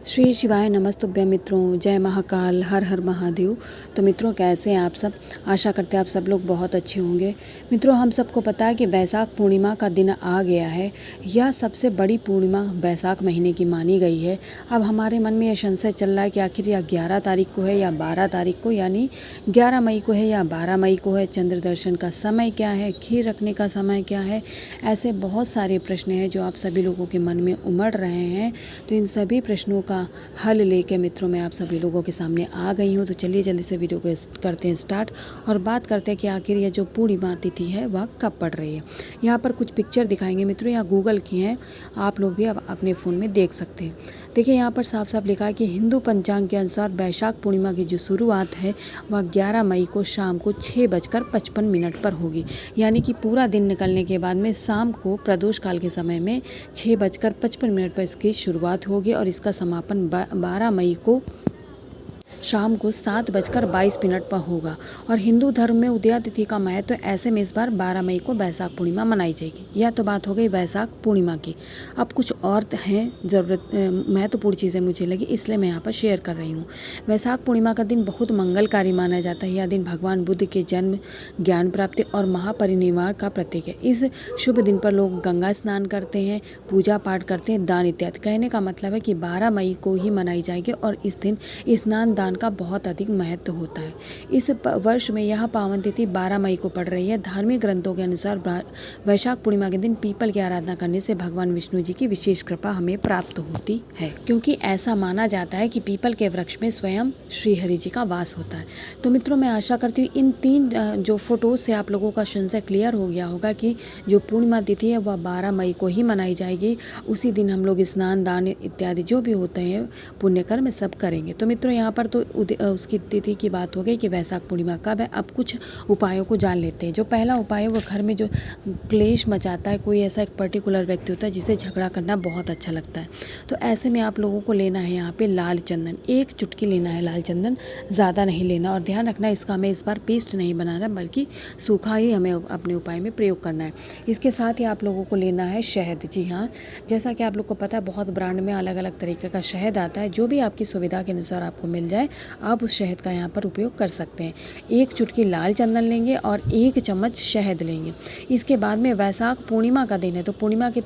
श्री शिवाय नमस्तुभ्यं मित्रों, जय महाकाल, हर हर महादेव। तो मित्रों, कैसे हैं आप सब? आशा करते हैं आप सब लोग बहुत अच्छे होंगे। मित्रों, हम सबको पता है कि वैशाख पूर्णिमा का दिन आ गया है। यह सबसे बड़ी पूर्णिमा वैशाख महीने की मानी गई है। अब हमारे मन में यह संशय चल रहा है कि आखिर यह 11 तारीख को है या 12 तारीख को, यानी 11 मई को है या 12 मई को है। चंद्र दर्शन का समय क्या है, खीर रखने का समय क्या है, ऐसे बहुत सारे प्रश्न हैं जो आप सभी लोगों के मन में उमड़ रहे हैं। तो इन सभी प्रश्नों का हल लेके मित्रों मैं आप सभी लोगों के सामने आ गई हूँ। तो चलिए जल्दी से वीडियो को करते हैं स्टार्ट और बात करते हैं कि आखिर यह जो पूर्णिमा तिथि है वह कब पड़ रही है। यहाँ पर कुछ पिक्चर दिखाएंगे मित्रों, यहाँ गूगल की हैं, आप लोग भी अब अपने फ़ोन में देख सकते हैं। देखिए यहाँ पर साफ साफ लिखा है कि हिंदू पंचांग के अनुसार वैशाख पूर्णिमा की जो शुरुआत है वह 11 मई को शाम को 6:55 पर होगी। यानी कि पूरा दिन निकलने के बाद में शाम को प्रदोष काल के समय में 6:55 पर इसकी शुरुआत होगी और इसका समापन 12 मई को शाम को 7:22 पर होगा। और हिंदू धर्म में उदया तिथि का महत्व ऐसे में इस बार 12 मई को वैशाख पूर्णिमा मनाई जाएगी। यह तो बात हो गई वैशाख पूर्णिमा की। अब कुछ और हैं महत्वपूर्ण चीज़ें मुझे लगी, इसलिए मैं यहाँ पर शेयर कर रही हूँ। वैशाख पूर्णिमा का दिन बहुत मंगलकारी माना जाता है। यह दिन भगवान बुद्ध के जन्म, ज्ञान प्राप्ति और महापरिनिर्वाण का प्रतीक है। इस शुभ दिन पर लोग गंगा स्नान करते हैं, पूजा पाठ करते हैं, दान इत्यादि। कहने का मतलब है कि 12 मई को ही मनाई जाएगी और इस दिन स्नान दान का बहुत अधिक महत्व होता है। इस वर्ष में यह पावन तिथि 12 मई को पड़ रही है। धार्मिक ग्रंथों के अनुसार वैशाख पूर्णिमा के दिन पीपल की आराधना करने से भगवान विष्णु जी की विशेष कृपा हमें प्राप्त होती है, क्योंकि ऐसा माना जाता है कि पीपल के वृक्ष में स्वयं श्री हरि जी का वास होता है। तो मित्रों, मैं आशा करती हूँ इन 3 जो फोटोज से आप लोगों का संशय क्लियर हो गया होगा कि जो पूर्णिमा तिथि है वह 12 मई को ही मनाई जाएगी। उसी दिन हम लोग स्नान दान इत्यादि जो भी होते हैं पुण्य कर्म सब करेंगे। तो मित्रों, यहाँ पर तो उसकी तिथि की बात हो गई कि वैशाख पूर्णिमा कब है। अब कुछ उपायों को जान लेते हैं। जो पहला उपाय है वो घर में जो क्लेश मचाता है, कोई ऐसा एक पर्टिकुलर व्यक्ति होता है जिसे झगड़ा करना बहुत अच्छा लगता है, तो ऐसे में आप लोगों को लेना है यहाँ पे लाल चंदन। 1 चुटकी लेना है लाल चंदन, ज़्यादा नहीं लेना। और ध्यान रखना इसका हमें इस बार पेस्ट नहीं बनाना, बल्कि सूखा ही हमें अपने उपाय में प्रयोग करना है। इसके साथ ही आप लोगों को लेना है शहद। जी हाँ, जैसा कि आप लोग को पता है बहुत ब्रांड में अलग अलग तरीके का शहद आता है। जो भी आपकी सुविधा के अनुसार आपको मिल जाए आप उस शहद का यहाँ पर उपयोग कर सकते हैं। 1 चुटकी लाल चंदन लेंगे और 1 चम्मच शहद लेंगे। इसके बाद में वैशाख पूर्णिमा का दिन है, तो पूर्णिमा की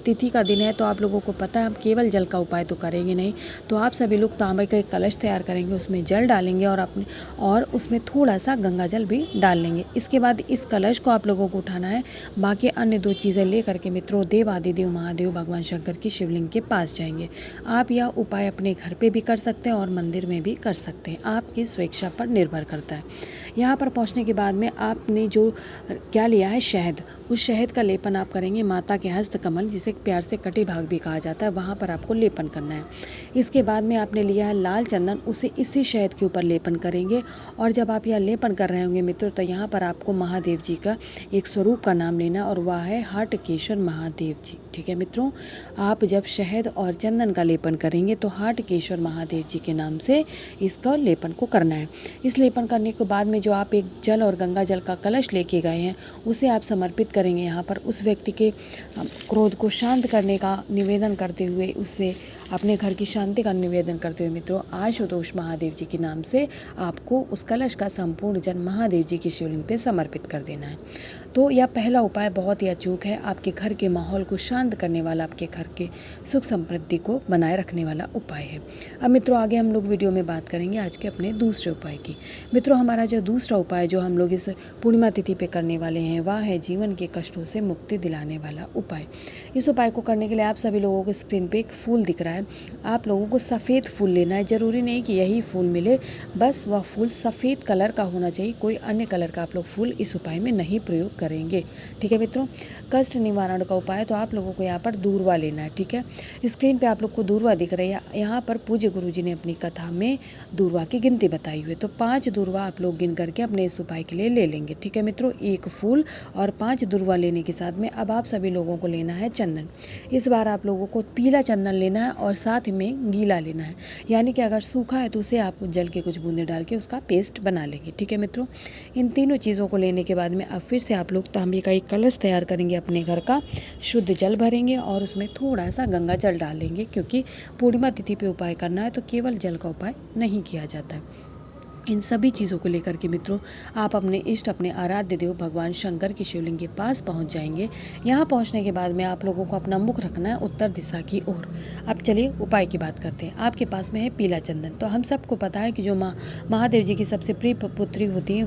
तिथि का दिन है, तो आप लोगों को पता है हम केवल जल का उपाय तो करेंगे नहीं। तो आप सभी लोग तांबे का एक कलश तैयार करेंगे, उसमें जल डालेंगे और उसमें थोड़ा सा गंगा जल भी डाल लेंगे। इसके बाद इस कलश को आप लोगों को उठाना है। बाकी अन्य 2 चीज़ें ले करके मित्रों देवादिदेव महादेव भगवान शंकर की शिवलिंग के पास जाएंगे। आप यह उपाय अपने घर पे भी कर सकते हैं और मंदिर में भी कर सकते हैं, आपकी स्वेच्छा पर निर्भर करता है। यहाँ पर पहुँचने के बाद में आपने जो क्या लिया है शहद, उस शहद का लेपन आप करेंगे माता के हस्त कमल, जिसे प्यार से कटी भाग भी कहा जाता है, वहाँ पर आपको लेपन करना है। इसके बाद में आपने लिया है लाल चंदन, उसे इसी शहद के ऊपर लेपन करेंगे। और जब आप यह लेपन कर रहे होंगे मित्रों, तो यहाँ पर आपको महादेव जी का एक स्वरूप का नाम लेना और वह है हाटकेश्वर महादेव जी। ठीक है मित्रों, आप जब शहद और चंदन का लेपन करेंगे तो हाटकेश्वर महादेव जी के नाम से इसका लेपन को करना है। इस लेपन करने के बाद में जो आप एक जल और गंगा जल का कलश लेके गए हैं उसे आप समर्पित करेंगे। यहाँ पर उस व्यक्ति के क्रोध को शांत करने का निवेदन करते हुए, उससे अपने घर की शांति का निवेदन करते हुए मित्रों आशुतोष महादेव जी के नाम से आपको उस कलश का संपूर्ण जल महादेव जी की शिवलिंग पे समर्पित कर देना है। तो यह पहला उपाय बहुत ही अचूक है, आपके घर के माहौल को शांत करने वाला, आपके घर के सुख समृद्धि को बनाए रखने वाला उपाय है। अब मित्रों आगे हम लोग वीडियो में बात करेंगे आज के अपने दूसरे उपाय की। मित्रों, हमारा जो दूसरा उपाय जो हम लोग इस पूर्णिमा तिथि पे करने वाले हैं वह है जीवन के कष्टों से मुक्ति दिलाने वाला उपाय। इस उपाय को करने के लिए आप सभी लोगों को स्क्रीन पे एक फूल दिख रहा है, आप लोगों को सफ़ेद फूल लेना है। ज़रूरी नहीं कि यही फूल मिले, बस वह फूल सफ़ेद कलर का होना चाहिए, कोई अन्य कलर का आप लोग फूल इस उपाय में नहीं प्रयोग करेंगे। ठीक है मित्रों, कष्ट निवारण का उपाय तो आप लोगों को यहाँ पर दूर्वा लेना है। ठीक है, स्क्रीन पे आप लोग को दूर्वा दिख रही है। यहाँ पर पूज्य गुरु जी ने अपनी कथा में दूर्वा की गिनती बताई हुई है, तो 5 दूर्वा आप लोग गिन करके अपने इस उपाय के लिए ले लेंगे। ठीक है मित्रों, 1 फूल और 5 दूर्वा लेने के साथ में अब आप सभी लोगों को लेना है चंदन। इस बार आप लोगों को पीला चंदन लेना है और साथ में गीला लेना है, यानी कि अगर सूखा है तो उसे आप जल के कुछ बूंदे डाल के उसका पेस्ट बना लेंगे। ठीक है मित्रों, इन तीनों चीज़ों को लेने के बाद में अब फिर से आप आप लोग तांबे का एक कलश तैयार करेंगे अपने घर का, शुद्ध जल भरेंगे और उसमें थोड़ा सा गंगा जल डाल देंगे, क्योंकि पूर्णिमा तिथि पे उपाय करना है तो केवल जल का उपाय नहीं किया जाता है। इन सभी चीज़ों को लेकर के मित्रों आप अपने इष्ट, अपने आराध्य देव भगवान शंकर के शिवलिंग के पास पहुंच जाएंगे। यहाँ पहुंचने के बाद में आप लोगों को अपना मुख रखना है उत्तर दिशा की ओर। अब चलिए उपाय की बात करते हैं। आपके पास में है पीला चंदन। तो हम सबको पता है कि जो महादेव जी की सबसे प्रिय पुत्री होती है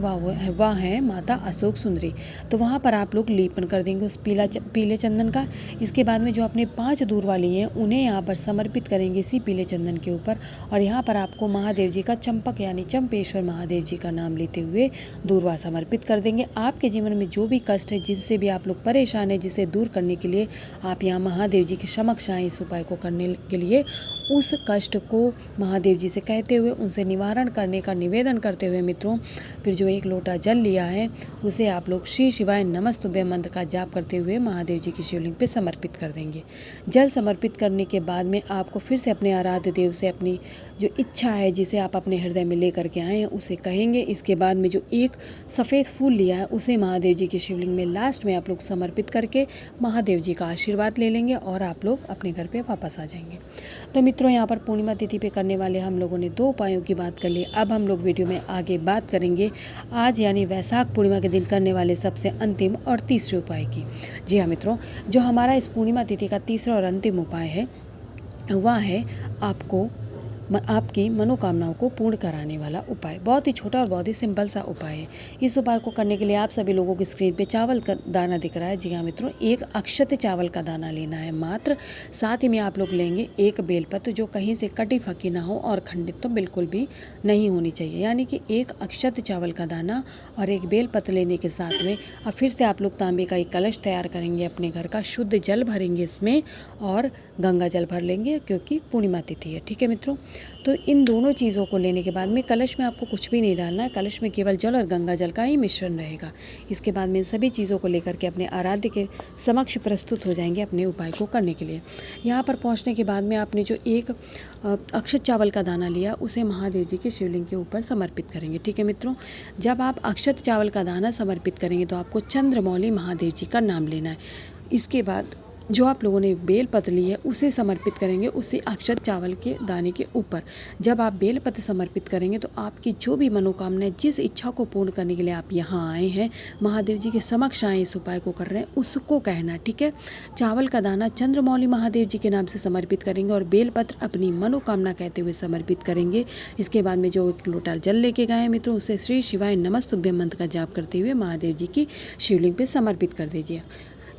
वह है माता अशोक सुंदरी। तो वहाँ पर आप लोग लेपन कर देंगे उस पीले चंदन का। इसके बाद में जो अपने 5 दूर वाली हैं उन्हें यहाँ पर समर्पित करेंगे इसी पीले चंदन के ऊपर। और यहाँ पर आपको महादेव जी का चंपक यानी चंपेश्वर महादेव जी का नाम लेते हुए दूर्वा समर्पित कर देंगे। आपके जीवन में जो भी कष्ट है, जिससे भी आप लोग परेशान हैं, जिसे दूर करने के लिए आप यहाँ महादेव जी के समक्ष आए इस उपाय को करने के लिए, उस कष्ट को महादेव जी से कहते हुए उनसे निवारण करने का निवेदन करते हुए मित्रों, फिर जो 1 लोटा जल लिया है उसे आप लोग श्री शिवाय नमस्तुभ्यं मंत्र का जाप करते हुए महादेव जी की शिवलिंग पे समर्पित कर देंगे। जल समर्पित करने के बाद में आपको फिर से अपने आराध्य देव से अपनी जो इच्छा है, जिसे आप अपने हृदय में लेकर के आए हैं, उसे कहेंगे। इसके बाद में जो एक सफ़ेद फूल लिया है उसे महादेव जी की शिवलिंग में लास्ट में आप लोग समर्पित करके महादेव जी का आशीर्वाद ले लेंगे और आप लोग अपने घर पे वापस आ जाएंगे। तो मित्रों, यहाँ पर पूर्णिमा तिथि पे करने वाले हम लोगों ने 2 उपायों की बात कर ली। अब हम लोग वीडियो में आगे बात करेंगे आज यानी वैशाख पूर्णिमा के दिन करने वाले सबसे अंतिम और तीसरे उपाय की। जी हाँ मित्रों, जो हमारा इस पूर्णिमा तिथि का तीसरा और अंतिम उपाय है वह है आपकी मनोकामनाओं को पूर्ण कराने वाला उपाय। बहुत ही छोटा और बहुत ही सिंपल सा उपाय है। इस उपाय को करने के लिए आप सभी लोगों की स्क्रीन पे चावल का दाना दिख रहा है। जी हाँ मित्रों, 1 अक्षत चावल का दाना लेना है मात्र। साथ ही में आप लोग लेंगे 1 बेलपत्र जो कहीं से कटी फकी ना हो और खंडित तो बिल्कुल भी नहीं होनी चाहिए, यानी कि 1 अक्षत चावल का दाना और 1 बेलपत्र लेने के साथ में अब फिर से आप लोग तांबे का एक कलश तैयार करेंगे अपने घर का, शुद्ध जल भरेंगे इसमें और गंगा जल भर लेंगे क्योंकि पूर्णिमा तिथि है। ठीक है मित्रों, तो इन दोनों चीज़ों को लेने के बाद में कलश में आपको कुछ भी नहीं डालना है। कलश में केवल जल और गंगा जल का ही मिश्रण रहेगा। इसके बाद में इन सभी चीज़ों को लेकर के अपने आराध्य के समक्ष प्रस्तुत हो जाएंगे अपने उपाय को करने के लिए। यहाँ पर पहुँचने के बाद में आपने जो 1 अक्षत चावल का दाना लिया उसे महादेव जी के शिवलिंग के ऊपर समर्पित करेंगे। ठीक है मित्रों, जब आप अक्षत चावल का दाना समर्पित करेंगे तो आपको चंद्रमौली महादेव जी का नाम लेना है। इसके बाद जो आप लोगों ने बेलपत्र ली है उसे समर्पित करेंगे उसी अक्षत चावल के दाने के ऊपर। जब आप बेलपत्र समर्पित करेंगे तो आपकी जो भी मनोकामना, जिस इच्छा को पूर्ण करने के लिए आप यहाँ आए हैं, महादेव जी के समक्ष आए इस उपाय को कर रहे हैं, उसको कहना। ठीक है, चावल का दाना चंद्रमौली महादेव जी के नाम से समर्पित करेंगे और बेलपत्र अपनी मनोकामना कहते हुए समर्पित करेंगे। इसके बाद में जो 1 लोटा जल लेके गए हैं मित्रों, उसे श्री शिवाय नमस्तुभ्यं मंत्र का जाप करते हुए महादेव जी की शिवलिंग पे समर्पित कर दीजिए।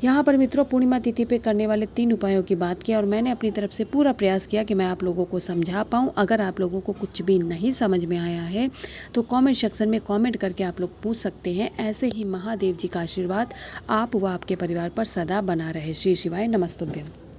यहाँ पर मित्रों पूर्णिमा तिथि पे करने वाले 3 उपायों की बात की और मैंने अपनी तरफ से पूरा प्रयास किया कि मैं आप लोगों को समझा पाऊँ। अगर आप लोगों को कुछ भी नहीं समझ में आया है तो कमेंट सेक्शन में कमेंट करके आप लोग पूछ सकते हैं। ऐसे ही महादेव जी का आशीर्वाद आप व आपके परिवार पर सदा बना रहे। श्री शिवाय नमस्तुभ्यं।